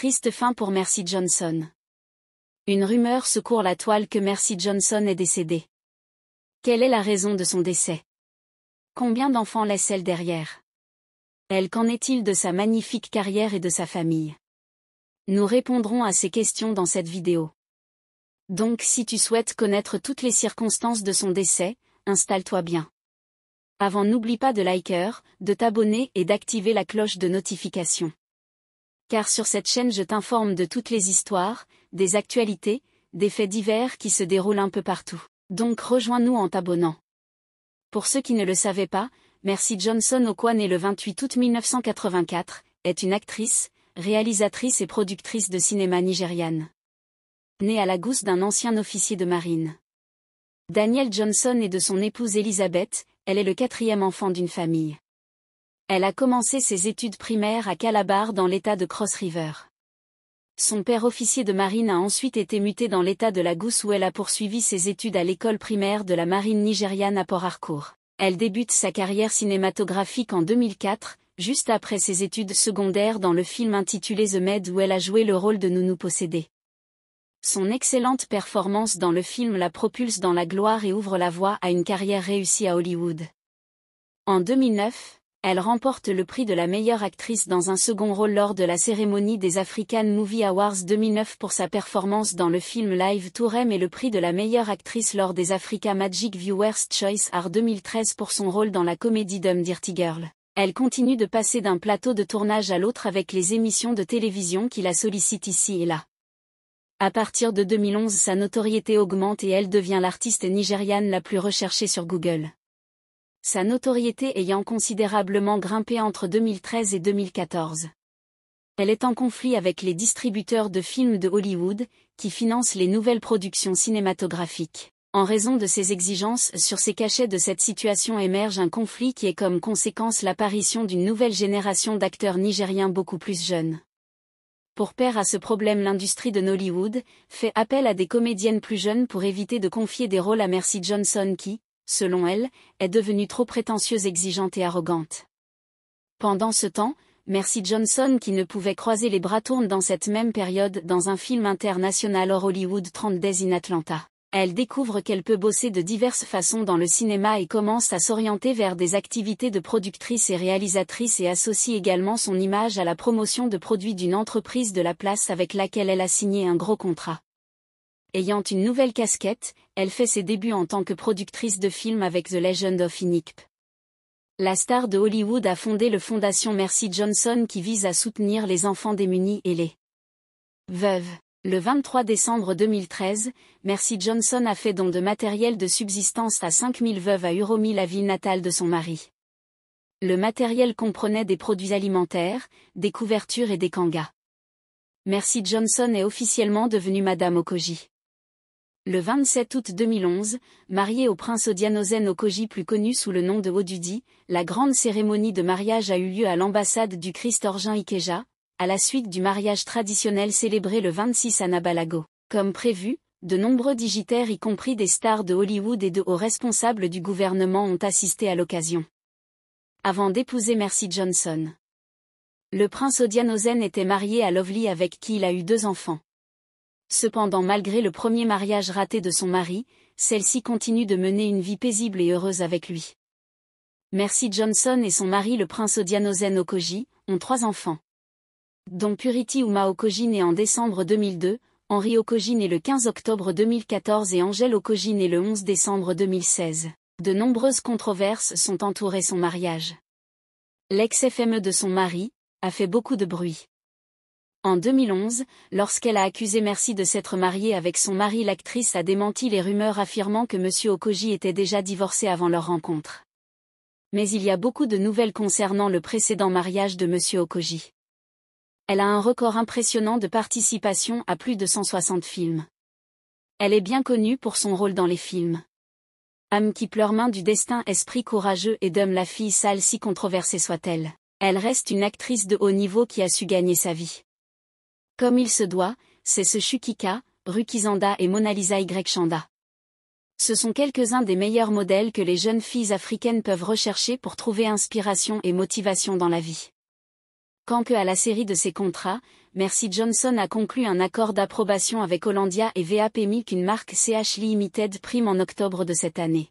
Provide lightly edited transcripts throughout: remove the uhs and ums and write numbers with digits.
Triste fin pour Mercy Johnson. Une rumeur secourt la toile que Mercy Johnson est décédée. Quelle est la raison de son décès? Combien d'enfants laisse-t-elle derrière? Qu'en est-il de sa magnifique carrière et de sa famille? Nous répondrons à ces questions dans cette vidéo. Donc si tu souhaites connaître toutes les circonstances de son décès, installe-toi bien. Avant, n'oublie pas de liker, de t'abonner et d'activer la cloche de notification. Car sur cette chaîne je t'informe de toutes les histoires, des actualités, des faits divers qui se déroulent un peu partout. Donc rejoins-nous en t'abonnant. Pour ceux qui ne le savaient pas, Mercy Johnson Okwa, née le 28 août 1984, est une actrice, réalisatrice et productrice de cinéma nigériane. Née à Lagos d'un ancien officier de marine. Daniel Johnson et de son épouse Elizabeth, elle est le 4e enfant d'une famille. Elle a commencé ses études primaires à Calabar dans l'état de Cross River. Son père officier de marine a ensuite été muté dans l'état de Lagos où elle a poursuivi ses études à l'école primaire de la marine nigériane à Port Harcourt. Elle débute sa carrière cinématographique en 2004, juste après ses études secondaires dans le film intitulé The Maid où elle a joué le rôle de Nounou possédée. Son excellente performance dans le film la propulse dans la gloire et ouvre la voie à une carrière réussie à Hollywood. En 2009, elle remporte le prix de la meilleure actrice dans un second rôle lors de la cérémonie des African Movie Awards 2009 pour sa performance dans le film Live to Rem et le prix de la meilleure actrice lors des Africa Magic Viewers Choice Awards 2013 pour son rôle dans la comédie Dumb Dirty Girl. Elle continue de passer d'un plateau de tournage à l'autre avec les émissions de télévision qui la sollicitent ici et là. À partir de 2011, sa notoriété augmente et elle devient l'artiste nigériane la plus recherchée sur Google. Sa notoriété ayant considérablement grimpé entre 2013 et 2014. Elle est en conflit avec les distributeurs de films de Hollywood, qui financent les nouvelles productions cinématographiques. En raison de ses exigences sur ses cachets, de cette situation émerge un conflit qui est comme conséquence l'apparition d'une nouvelle génération d'acteurs nigériens beaucoup plus jeunes. Pour parer à ce problème, l'industrie de Nollywood fait appel à des comédiennes plus jeunes pour éviter de confier des rôles à Mercy Johnson qui, selon elle, est devenue trop prétentieuse, exigeante et arrogante. Pendant ce temps, Mercy Johnson, qui ne pouvait croiser les bras, tourne dans cette même période dans un film international hors Hollywood, 30 Days in Atlanta. Elle découvre qu'elle peut bosser de diverses façons dans le cinéma et commence à s'orienter vers des activités de productrice et réalisatrice et associe également son image à la promotion de produits d'une entreprise de la place avec laquelle elle a signé un gros contrat. Ayant une nouvelle casquette, elle fait ses débuts en tant que productrice de films avec The Legend of Inigp. La star de Hollywood a fondé le Fondation Mercy Johnson qui vise à soutenir les enfants démunis et les veuves. Le 23 décembre 2013, Mercy Johnson a fait don de matériel de subsistance à 5000 veuves à Uromi, la ville natale de son mari. Le matériel comprenait des produits alimentaires, des couvertures et des kangas. Mercy Johnson est officiellement devenue Madame Okoji. Le 27 août 2011, mariée au prince Odianozen Okoji plus connu sous le nom de Odudi, la grande cérémonie de mariage a eu lieu à l'ambassade du Christ Orgin Ikeja, à la suite du mariage traditionnel célébré le 26 à Nabalago. Comme prévu, de nombreux dignitaires y compris des stars de Hollywood et de hauts responsables du gouvernement ont assisté à l'occasion. Avant d'épouser Mercy Johnson, le prince Odianozen était marié à Lovely avec qui il a eu 2 enfants. Cependant, malgré le premier mariage raté de son mari, celle-ci continue de mener une vie paisible et heureuse avec lui. Mercy Johnson et son mari le prince Odianozen Okoji ont 3 enfants, dont Purity Uma Okoji née en décembre 2002, Henry Okoji né le 15 octobre 2014 et Angel Okoji né le 11 décembre 2016. De nombreuses controverses sont entourées son mariage. L'ex-FME de son mari a fait beaucoup de bruit. En 2011, lorsqu'elle a accusé Mercy de s'être mariée avec son mari, l'actrice a démenti les rumeurs affirmant que M. Okoji était déjà divorcé avant leur rencontre. Mais il y a beaucoup de nouvelles concernant le précédent mariage de M. Okoji. Elle a un record impressionnant de participation à plus de 160 films. Elle est bien connue pour son rôle dans les films Âme qui pleure, Main du destin, Esprit courageux et Dum, la fille sale, si controversée soit-elle. Elle reste une actrice de haut niveau qui a su gagner sa vie comme il se doit. C'est ce Shukika, Rukizanda et Mona Lisa Y Chanda. Ce sont quelques-uns des meilleurs modèles que les jeunes filles africaines peuvent rechercher pour trouver inspiration et motivation dans la vie. Quant à la série de ses contrats, Mercy Johnson a conclu un accord d'approbation avec Hollandia et VAP Milk, une marque CH Limited Prime, en octobre de cette année.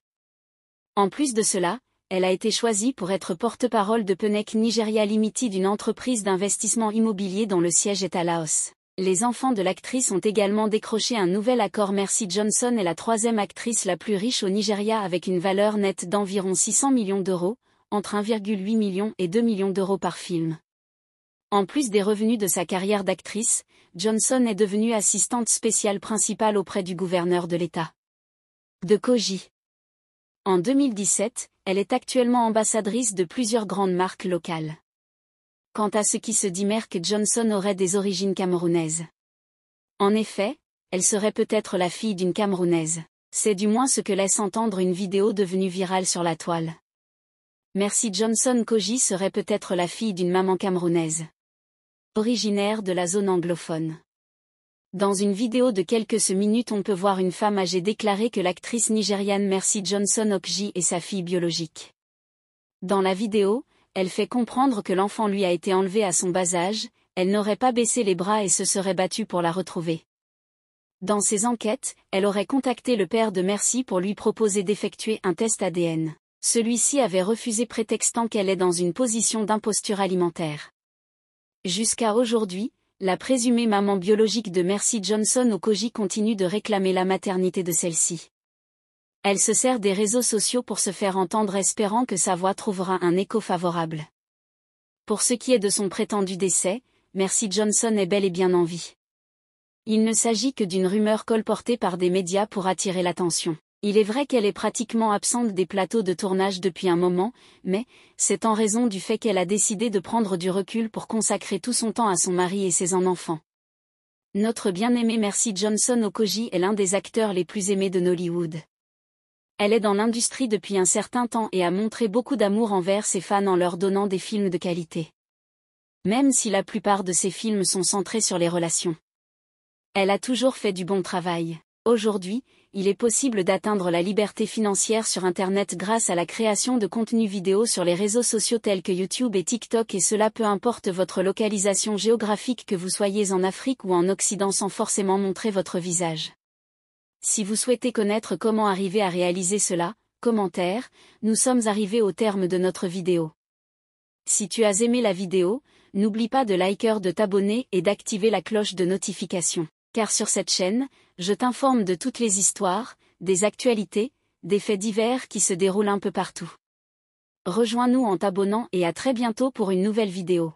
En plus de cela, elle a été choisie pour être porte-parole de Pennec Nigeria Limited, une entreprise d'investissement immobilier dont le siège est à Laos. Les enfants de l'actrice ont également décroché un nouvel accord. Mercy Johnson est la troisième actrice la plus riche au Nigeria avec une valeur nette d'environ 600 millions d'euros, entre 1,8 million et 2 millions d'euros par film. En plus des revenus de sa carrière d'actrice, Johnson est devenue assistante spéciale principale auprès du gouverneur de l'État de Kogi. En 2017, elle est actuellement ambassadrice de plusieurs grandes marques locales. Quant à ce qui se dit, Mercy Johnson aurait des origines camerounaises. En effet, elle serait peut-être la fille d'une Camerounaise. C'est du moins ce que laisse entendre une vidéo devenue virale sur la toile. Mercy Johnson Kogi serait peut-être la fille d'une maman camerounaise, originaire de la zone anglophone. Dans une vidéo de quelques minutes, on peut voir une femme âgée déclarer que l'actrice nigériane Mercy Johnson Okji est sa fille biologique. Dans la vidéo, elle fait comprendre que l'enfant lui a été enlevé à son bas âge, elle n'aurait pas baissé les bras et se serait battue pour la retrouver. Dans ses enquêtes, elle aurait contacté le père de Mercy pour lui proposer d'effectuer un test ADN. Celui-ci avait refusé, prétextant qu'elle est dans une position d'imposture alimentaire. Jusqu'à aujourd'hui, la présumée maman biologique de Mercy Johnson au Kogi continue de réclamer la maternité de celle-ci. Elle se sert des réseaux sociaux pour se faire entendre, espérant que sa voix trouvera un écho favorable. Pour ce qui est de son prétendu décès, Mercy Johnson est bel et bien en vie. Il ne s'agit que d'une rumeur colportée par des médias pour attirer l'attention. Il est vrai qu'elle est pratiquement absente des plateaux de tournage depuis un moment, mais c'est en raison du fait qu'elle a décidé de prendre du recul pour consacrer tout son temps à son mari et ses enfants. Notre bien-aimée Mercy Johnson Okoji est l'un des acteurs les plus aimés de Nollywood. Elle est dans l'industrie depuis un certain temps et a montré beaucoup d'amour envers ses fans en leur donnant des films de qualité. Même si la plupart de ses films sont centrés sur les relations, elle a toujours fait du bon travail. Aujourd'hui, il est possible d'atteindre la liberté financière sur Internet grâce à la création de contenus vidéo sur les réseaux sociaux tels que YouTube et TikTok, et cela peu importe votre localisation géographique, que vous soyez en Afrique ou en Occident, sans forcément montrer votre visage. Si vous souhaitez connaître comment arriver à réaliser cela, commentaire, nous sommes arrivés au terme de notre vidéo. Si tu as aimé la vidéo, n'oublie pas de liker, de t'abonner et d'activer la cloche de notification. Car sur cette chaîne, je t'informe de toutes les histoires, des actualités, des faits divers qui se déroulent un peu partout. Rejoins-nous en t'abonnant et à très bientôt pour une nouvelle vidéo.